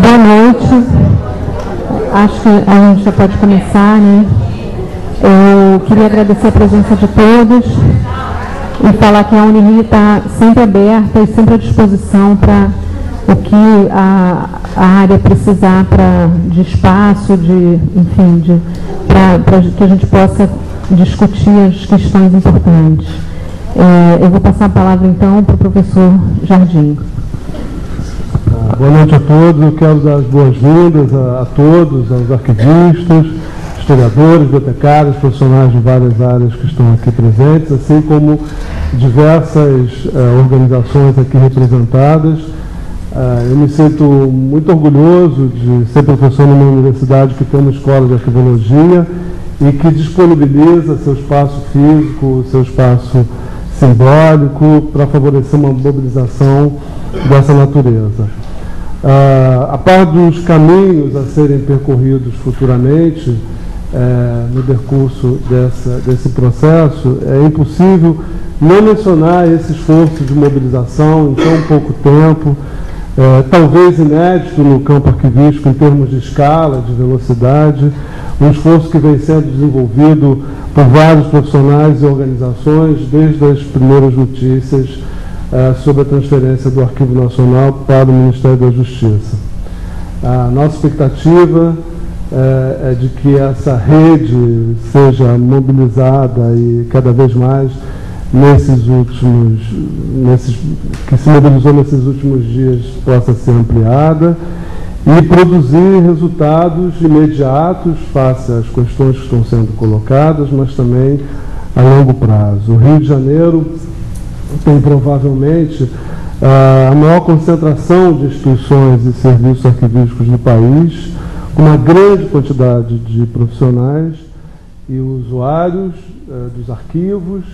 Boa noite. Acho que a gente já pode começar, né? Eu queria agradecer a presença de todos e falar que a Unirio está sempre aberta e sempre à disposição para o que a área precisar de espaço, para que a gente possa discutir as questões importantes. Eu vou passar a palavra, então, para o professor Jardim. Boa noite a todos. Eu quero dar as boas-vindas a todos, aos arquivistas, historiadores, bibliotecários, profissionais de várias áreas que estão aqui presentes, assim como diversas organizações aqui representadas. Eu me sinto muito orgulhoso de ser professor numa universidade que tem uma escola de arquivologia e que disponibiliza seu espaço físico, seu espaço simbólico para favorecer uma mobilização dessa natureza. A par dos caminhos a serem percorridos futuramente no decurso desse processo, é impossível não mencionar esse esforço de mobilização em tão pouco tempo, talvez inédito no campo arquivístico em termos de escala, de velocidade, um esforço que vem sendo desenvolvido por vários profissionais e organizações desde as primeiras notícias sobre a transferência do Arquivo Nacional para o Ministério da Justiça. A nossa expectativa é de que essa rede seja mobilizada e cada vez mais que se mobilizou nesses últimos dias possa ser ampliada e produzir resultados imediatos face às questões que estão sendo colocadas, mas também a longo prazo. O Rio de Janeiro tem provavelmente a maior concentração de instituições e serviços arquivísticos do país, com uma grande quantidade de profissionais e usuários dos arquivos,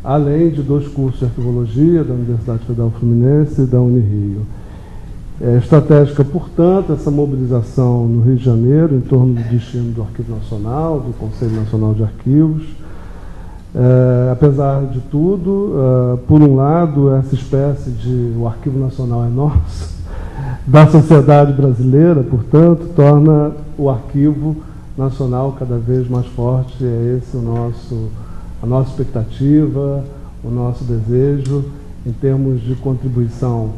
além de 2 cursos de arquivologia da Universidade Federal Fluminense e da Unirio. É estratégica, portanto, essa mobilização no Rio de Janeiro em torno do destino do Arquivo Nacional, do Conselho Nacional de Arquivos. Apesar de tudo, por um lado, essa espécie de o Arquivo Nacional é nosso, da sociedade brasileira, portanto, torna o Arquivo Nacional cada vez mais forte. É esse a nossa expectativa, o nosso desejo em termos de contribuição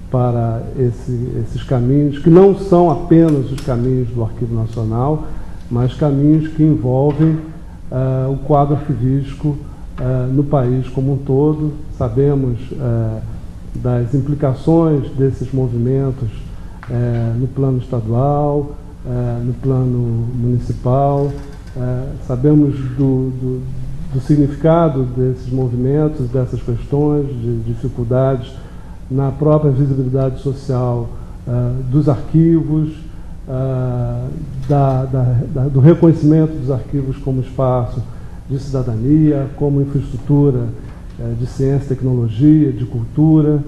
para esses caminhos, que não são apenas os caminhos do Arquivo Nacional, mas caminhos que envolvem o quadro arquivístico no país como um todo. Sabemos das implicações desses movimentos no plano estadual, no plano municipal, sabemos do significado desses movimentos, dessas questões, de dificuldades na própria visibilidade social dos arquivos, do reconhecimento dos arquivos como espaço de cidadania, como infraestrutura de ciência, tecnologia, de cultura,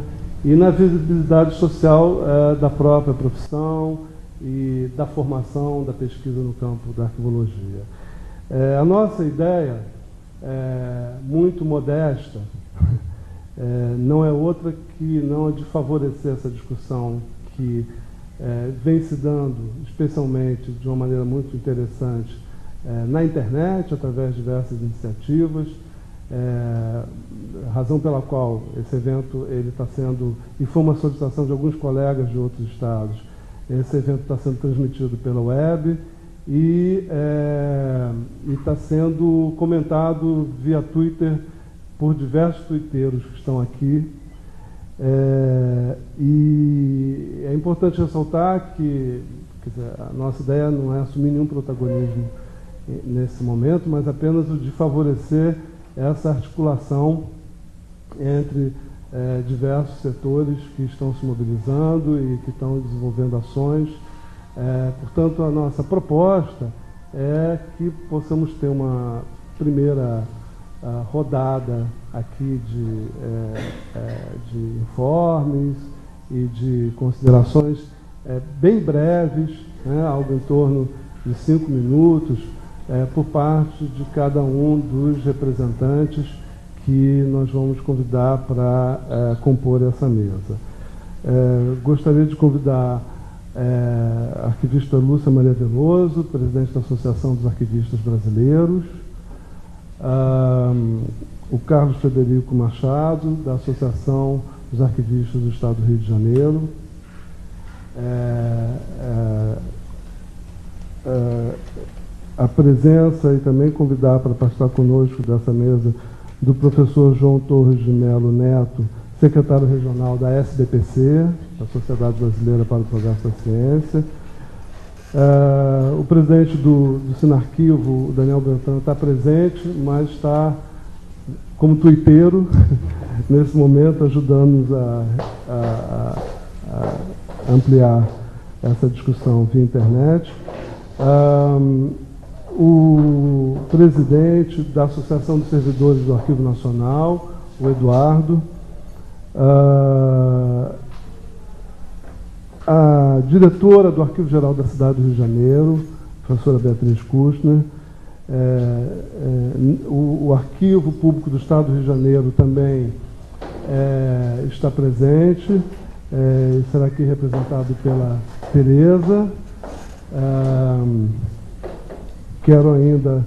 e na visibilidade social da própria profissão e da formação, da pesquisa no campo da arquivologia. A nossa ideia, muito modesta, não é outra que não a de favorecer essa discussão que vem se dando, especialmente de uma maneira muito interessante, na internet, através de diversas iniciativas, razão pela qual esse evento está sendo, e foi uma solicitação de alguns colegas de outros estados, esse evento está sendo transmitido pela web e está sendo comentado via Twitter por diversos tuiteiros que estão aqui. E é importante ressaltar que, quer dizer, a nossa ideia não é assumir nenhum protagonismo nesse momento, mas apenas o de favorecer essa articulação entre diversos setores que estão se mobilizando e que estão desenvolvendo ações. Portanto, a nossa proposta é que possamos ter uma primeira rodada aqui de informes e de considerações bem breves, né, algo em torno de 5 minutos, por parte de cada um dos representantes que nós vamos convidar para compor essa mesa. Gostaria de convidar arquivista Lúcia Maria Veloso, presidente da Associação dos Arquivistas Brasileiros, o Carlos Frederico Machado, da Associação dos Arquivistas do Estado do Rio de Janeiro, a presença e também convidar para participar conosco dessa mesa do professor João Torres de Melo Neto, secretário regional da SBPC, da Sociedade Brasileira para o Progresso da Ciência. O presidente do Sinarquivo, o Daniel Beltrão, está presente, mas está como tuiteiro, nesse momento, ajudando-nos a ampliar essa discussão via internet. O presidente da Associação dos Servidores do Arquivo Nacional, o Eduardo, a diretora do Arquivo Geral da Cidade do Rio de Janeiro, professora Beatriz Kustner, o Arquivo Público do Estado do Rio de Janeiro também está presente, será aqui representado pela Tereza. Quero ainda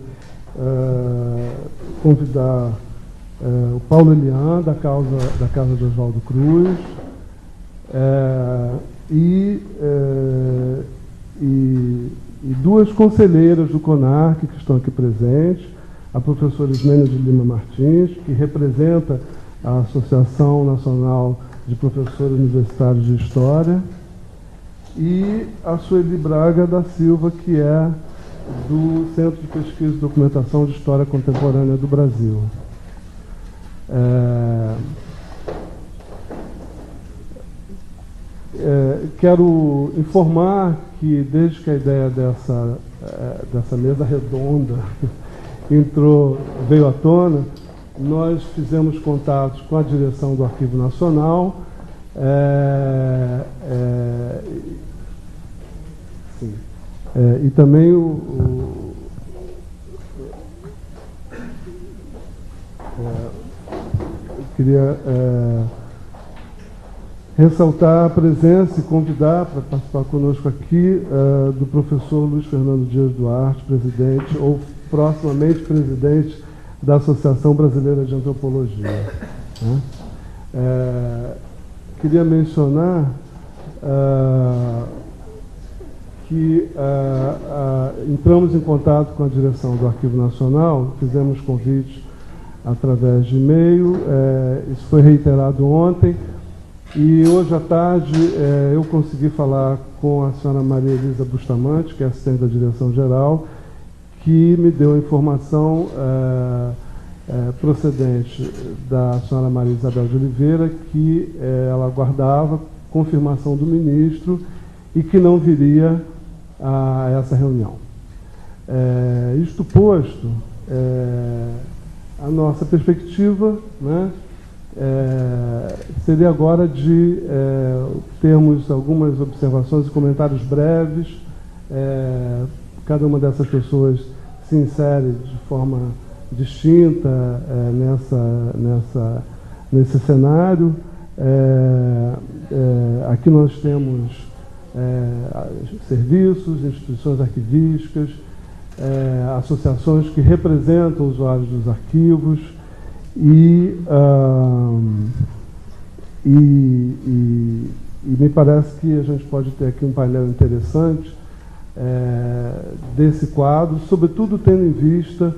convidar o Paulo Elian, da Casa de Oswaldo Cruz, e duas conselheiras do CONARC que estão aqui presentes, a professora Ismênia de Lima Martins, que representa a Associação Nacional de Professores Universitários de História, e a Sueli Braga da Silva, que é do Centro de Pesquisa e Documentação de História Contemporânea do Brasil. Quero informar que, desde que a ideia dessa mesa redonda veio à tona, nós fizemos contatos com a direção do Arquivo Nacional, e também queria ressaltar a presença e convidar para participar conosco aqui do professor Luiz Fernando Dias Duarte, presidente, ou proximamente presidente da Associação Brasileira de Antropologia. Queria mencionar que entramos em contato com a direção do Arquivo Nacional, fizemos convites através de e-mail, isso foi reiterado ontem, e hoje à tarde eu consegui falar com a senhora Maria Elisa Bustamante, que é assistente da direção-geral, que me deu a informação procedente da senhora Maria Isabel de Oliveira, que ela aguardava confirmação do ministro e que não viria a essa reunião. Isto posto, a nossa perspectiva, né, seria agora de termos algumas observações e comentários breves. Cada uma dessas pessoas se insere de forma distinta nesse cenário. Aqui nós temos serviços, instituições arquivísticas, associações que representam usuários dos arquivos e me parece que a gente pode ter aqui um painel interessante desse quadro, sobretudo tendo em vista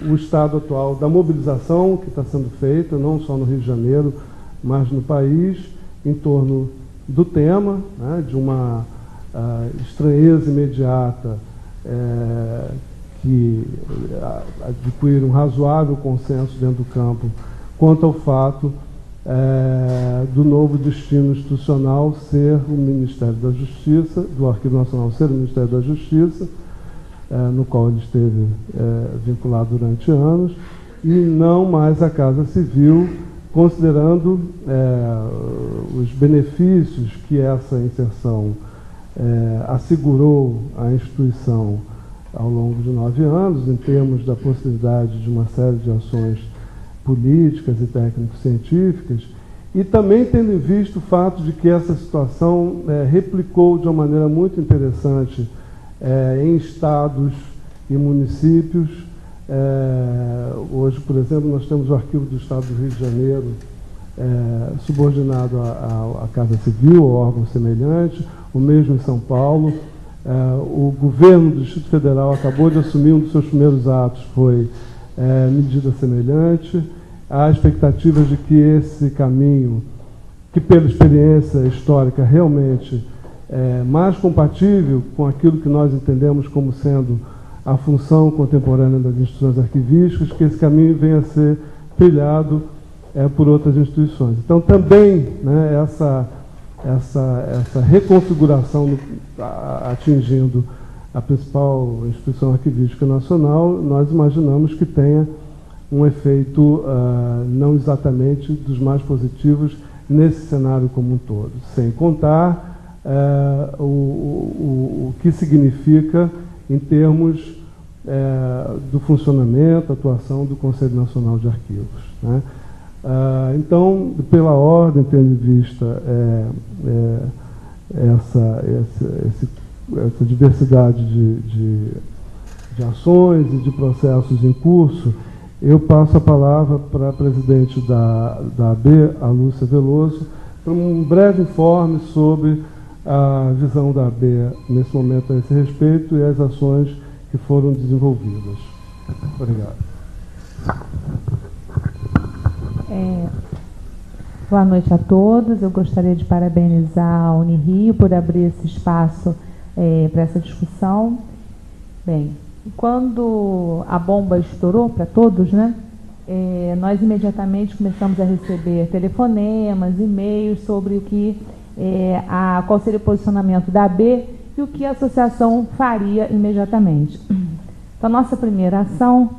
o estado atual da mobilização que está sendo feita, não só no Rio de Janeiro, mas no país, em torno do tema, né, de uma estranheza imediata que adquire um razoável consenso dentro do campo quanto ao fato do novo destino institucional ser o Ministério da Justiça, do Arquivo Nacional ser o Ministério da Justiça, no qual ele esteve vinculado durante anos, e não mais a Casa Civil, considerando os benefícios que essa inserção assegurou à instituição ao longo de 9 anos, em termos da possibilidade de uma série de ações políticas e técnico-científicas, E também tendo em vista o fato de que essa situação replicou de uma maneira muito interessante em estados e municípios. Hoje, por exemplo, nós temos o Arquivo do Estado do Rio de Janeiro subordinado à Casa Civil, ao órgão semelhante, o mesmo em São Paulo. O governo do Distrito Federal acabou de assumir, um dos seus primeiros atos foi medida semelhante. Há expectativas de que esse caminho, que pela experiência histórica realmente é mais compatível com aquilo que nós entendemos como sendo a função contemporânea das instituições arquivísticas, que esse caminho venha a ser trilhado por outras instituições. Então, também, né, essa reconfiguração atingindo a principal instituição arquivística nacional, nós imaginamos que tenha um efeito não exatamente dos mais positivos nesse cenário como um todo, sem contar o que significa em termos do funcionamento, atuação do Conselho Nacional de Arquivos, né? Então, pela ordem, tendo em vista essa diversidade de ações e de processos em curso, eu passo a palavra para a presidente da AB, a Lúcia Veloso, para um breve informe sobre a visão da AB nesse momento a esse respeito e as ações que foram desenvolvidas. Obrigado. Boa noite a todos. Eu gostaria de parabenizar a Unirio por abrir esse espaço para essa discussão. Bem, quando a bomba estourou para todos, né, nós imediatamente começamos a receber telefonemas, e-mails sobre o que qual seria o posicionamento da AB e o que a associação faria imediatamente. Então, a nossa primeira ação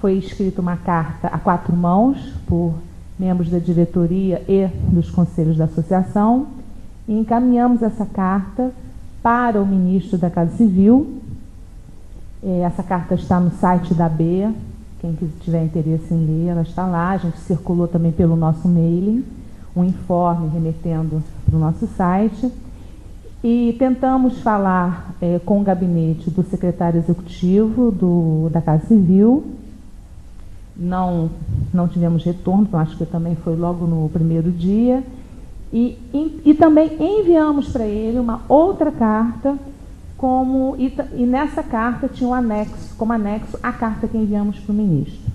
foi escrita uma carta a 4 mãos por membros da diretoria e dos conselhos da associação, e encaminhamos essa carta para o ministro da Casa Civil. Essa carta está no site da AB, quem tiver interesse em ler, ela está lá. A gente circulou também pelo nosso mailing, um informe remetendo para o nosso site, e tentamos falar com o gabinete do secretário executivo da Casa Civil. Não tivemos retorno, então acho que também foi logo no primeiro dia. E também enviamos para ele uma outra carta, e nessa carta tinha um anexo, como anexo a carta que enviamos para o ministro.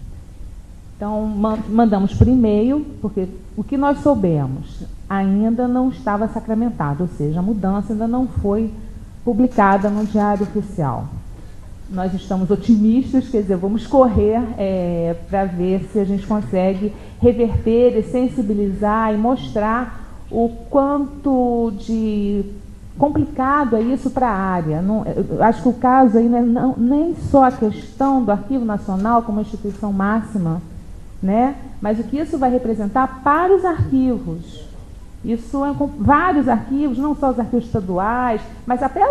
Então, mandamos por e-mail, porque o que nós soubemos ainda não estava sacramentado, ou seja, a mudança ainda não foi publicada no Diário Oficial. Nós estamos otimistas, quer dizer, vamos correr para ver se a gente consegue reverter e sensibilizar e mostrar o quanto de complicado é isso para a área. Eu acho que o caso aí não é nem só a questão do Arquivo Nacional como instituição máxima, né? Mas o que isso vai representar para os arquivos. Isso é com vários arquivos, não só os arquivos estaduais, mas até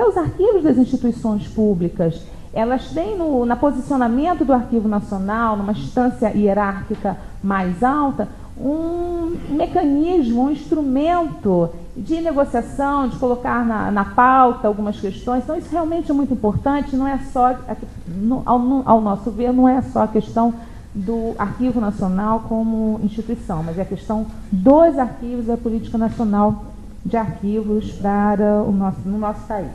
os arquivos das instituições públicas. Elas têm no posicionamento do Arquivo Nacional, numa instância hierárquica mais alta, um mecanismo, um instrumento de negociação, de colocar na pauta algumas questões. Então, isso realmente é muito importante. Não é só, ao nosso ver, não é só a questão do Arquivo Nacional como instituição, mas é a questão dos arquivos da política nacional de arquivos no nosso país.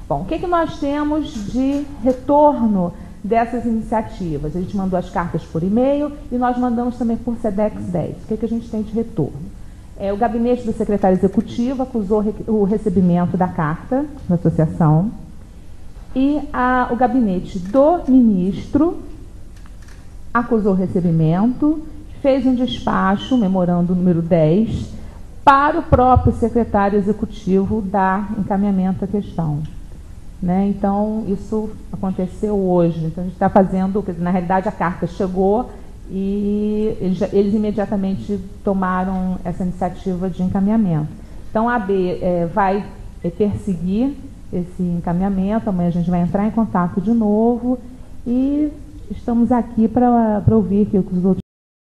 Bom, o que nós temos de retorno dessas iniciativas? A gente mandou as cartas por e-mail e nós mandamos também por SEDEX 10. O que a gente tem de retorno? O gabinete do secretário executivo acusou o recebimento da carta da associação, e o gabinete do ministro acusou o recebimento, fez um despacho, memorando número 10, para o próprio secretário executivo dar encaminhamento à questão. Né? Então, isso aconteceu hoje. Então, a gente está fazendo, na realidade, a carta chegou e eles imediatamente tomaram essa iniciativa de encaminhamento. Então, a AB vai perseguir esse encaminhamento. Amanhã a gente vai entrar em contato de novo e estamos aqui para ouvir o que os outros